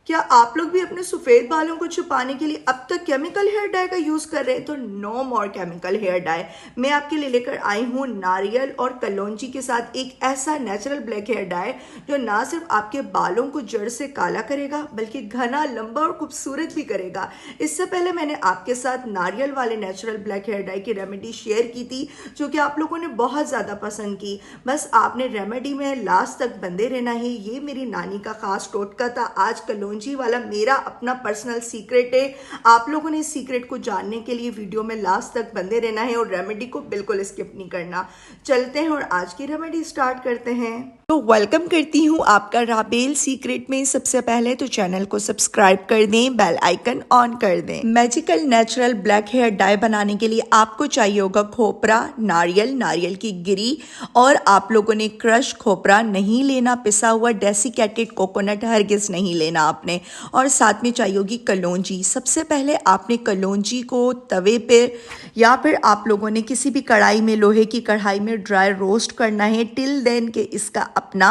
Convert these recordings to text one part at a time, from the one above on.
क्या आप लोग भी अपने सफ़ेद बालों को छुपाने के लिए अब तक केमिकल हेयर डाई का यूज़ कर रहे हैं? तो no more chemical hair dye. मैं आपके लिए लेकर आई हूँ नारियल और कलौंजी के साथ एक ऐसा नेचुरल ब्लैक हेयर डाई जो ना सिर्फ आपके बालों को जड़ से काला करेगा बल्कि घना, लंबा और खूबसूरत भी करेगा। इससे पहले मैंने आपके साथ नारियल वाले नेचुरल ब्लैक हेयर डाई की रेमेडी शेयर की थी जो कि आप लोगों ने बहुत ज़्यादा पसंद की। बस आपने रेमेडी में लास्ट तक बंदे रहना है। ये मेरी नानी का खास टोटका था। आज कलौंजी वाला मेरा अपना पर्सनल सीक्रेट है। आप लोगों ने इस सीक्रेट को जानने के लिए वीडियो में लास्ट तक बंदे रहना है और रेमेडी को बिल्कुल स्किप नहीं करना। चलते हैं और आज की रेमेडी स्टार्ट करते हैं। तो वेलकम करती हूँ आपका राबेल सीक्रेट में। सबसे पहले तो चैनल को सब्सक्राइब कर दें, बेल आइकन ऑन कर दें। Magical natural black hair dye बनाने के लिए आपको चाहिए होगा खोपरा, नारियल, नारियल की गिरी और आप लोगों ने क्रश खोपरा नहीं लेना, पिसा हुआ डेसिकेटेड कोकोनट हरगिज़ नहीं लेना आपने, और साथ में चाहिए होगी कलौंजी। सबसे पहले आपने कलौंजी को तवे पे या फिर आप लोगों ने किसी भी कढ़ाई में, लोहे की कढ़ाई में ड्राई रोस्ट करना है टिल देन के इसका अपना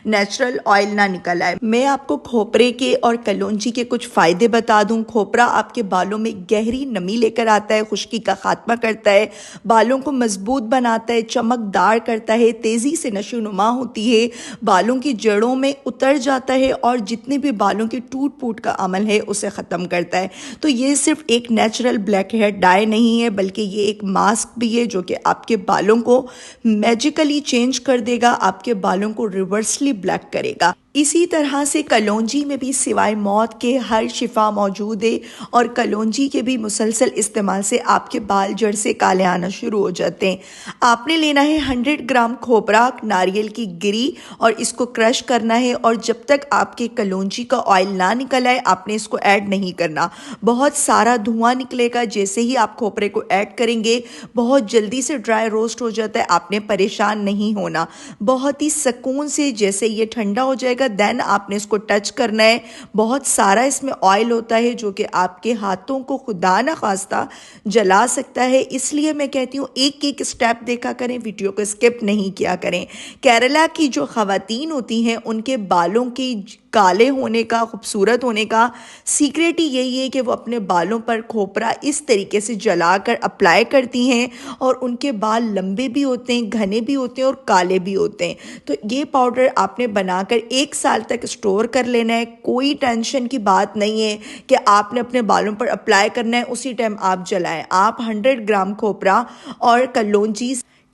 नेचुरल ऑयल ना निकल आए। मैं आपको खोपरे के और कलौंजी के कुछ फायदे बता दूं। खोपरा आपके बालों में गहरी नमी लेकर आता है, खुश्की का खात्मा करता है, बालों को मजबूत बनाता है, चमकदार करता है, तेजी से नशोनुमा होती है, बालों की जड़ों में उतर जाता है और जितने भी बालों की टूट फूट का अमल है उसे ख़त्म करता है। तो ये सिर्फ एक नेचुरल ब्लैक हेयर डाई नहीं है बल्कि ये एक मास्क भी है जो कि आपके बालों को मैजिकली चेंज कर देगा, आपके बालों को रिवर्सली ब्लैक करेगा। इसी तरह से कलौंजी में भी सिवाय मौत के हर शिफा मौजूद है और कलौंजी के भी मुसलसल इस्तेमाल से आपके बाल जड़ से काले आना शुरू हो जाते हैं। आपने लेना है 100 ग्राम खोपरा, नारियल की गिरी और इसको क्रश करना है और जब तक आपके कलौंजी का ऑयल ना निकल आए आपने इसको ऐड नहीं करना। बहुत सारा धुआं निकलेगा जैसे ही आप खोपरे को ऐड करेंगे, बहुत जल्दी से ड्राई रोस्ट हो जाता है। आपने परेशान नहीं होना, बहुत ही सुकून से जैसे ये ठंडा हो जाएगा देन आपने इसको टच करना है। बहुत सारा इसमें ऑयल होता है जो कि आपके हाथों को खुदा न खास्ता जला सकता है, इसलिए मैं कहती हूँ एक एक स्टेप देखा करें, वीडियो को स्किप नहीं किया करें। केरला की जो ख़वातीन होती हैं उनके बालों की काले होने का, खूबसूरत होने का सीक्रेट ही यही है कि वो अपने बालों पर खोपरा इस तरीके से जलाकर अप्लाई करती हैं और उनके बाल लंबे भी होते हैं, घने भी होते हैं और काले भी होते हैं। तो ये पाउडर आपने बनाकर 1 साल तक स्टोर कर लेना है। कोई टेंशन की बात नहीं है कि आपने अपने बालों पर अप्लाई करना है उसी टाइम आप जलाएं। आप 100 ग्राम खोपरा और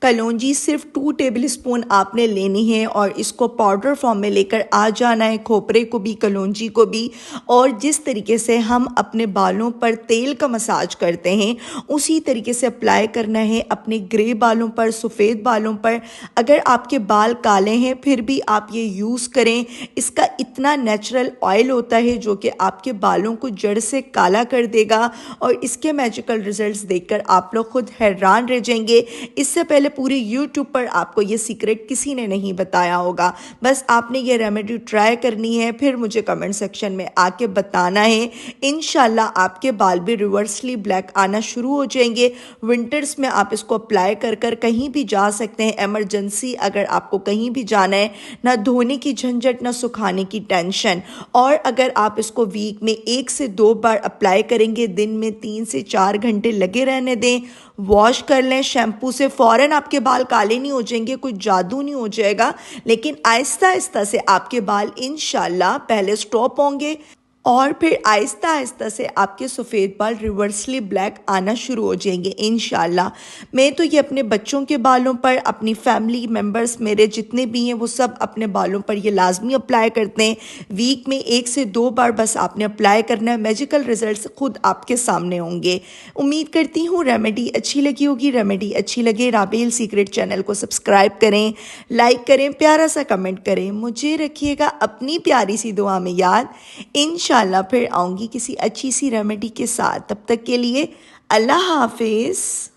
कलौंजी सिर्फ 2 टेबल स्पून आपने लेनी है और इसको पाउडर फॉर्म में लेकर आ जाना है, खोपरे को भी कलौंजी को भी। और जिस तरीके से हम अपने बालों पर तेल का मसाज करते हैं उसी तरीके से अप्लाई करना है अपने ग्रे बालों पर, सफ़ेद बालों पर। अगर आपके बाल काले हैं फिर भी आप ये यूज़ करें। इसका इतना नेचुरल ऑयल होता है जो कि आपके बालों को जड़ से काला कर देगा और इसके मैजिकल रिजल्ट्स देखकर आप लोग खुद हैरान रह जाएंगे। इससे पहले पूरे YouTube पर आपको ये सीक्रेट किसी ने नहीं बताया होगा। बस आपने ये रेमेडी ट्राई करनी है, फिर मुझे कमेंट सेक्शन में आके बताना है। इंशाल्लाह आपके बाल भी रिवर्सली ब्लैक आना शुरू हो जाएंगे। विंटर्स में आप इसको अप्लाई कर कर कहीं भी जा सकते हैं। इमरजेंसी अगर आपको कहीं भी जाना है, ना धोने की झंझट ना सुखाने की टेंशन। और अगर आप इसको वीक में 1 से 2 बार अप्लाई करेंगे, दिन में 3 से 4 घंटे लगे रहने दें, वॉश कर लें शैम्पू से, फ़ौरन आपके बाल काले नहीं हो जाएंगे, कुछ जादू नहीं हो जाएगा, लेकिन आहिस्ता आहिस्ता से आपके बाल इंशाल्लाह पहले स्टॉप होंगे और फिर आहिस्ता आहिस्ता से आपके सफ़ेद बाल रिवर्सली ब्लैक आना शुरू हो जाएंगे इंशाल्लाह। मैं तो ये अपने बच्चों के बालों पर, अपनी फैमिली मेम्बर्स मेरे जितने भी हैं वो सब अपने बालों पर ये लाजमी अप्लाई करते हैं। वीक में 1 से 2 बार बस आपने अप्लाई करना है। मैजिकल रिजल्ट्स खुद आपके सामने होंगे। उम्मीद करती हूँ रेमेडी अच्छी लगी होगी। रेमेडी अच्छी लगे राबेल सीक्रेट चैनल को सब्सक्राइब करें, लाइक करें, प्यारा सा कमेंट करें। मुझे रखिएगा अपनी प्यारी सी दुआ में याद। इंशाल्लाह फिर आऊँगी किसी अच्छी सी रेमेडी के साथ। तब तक के लिए अल्लाह हाफिज़।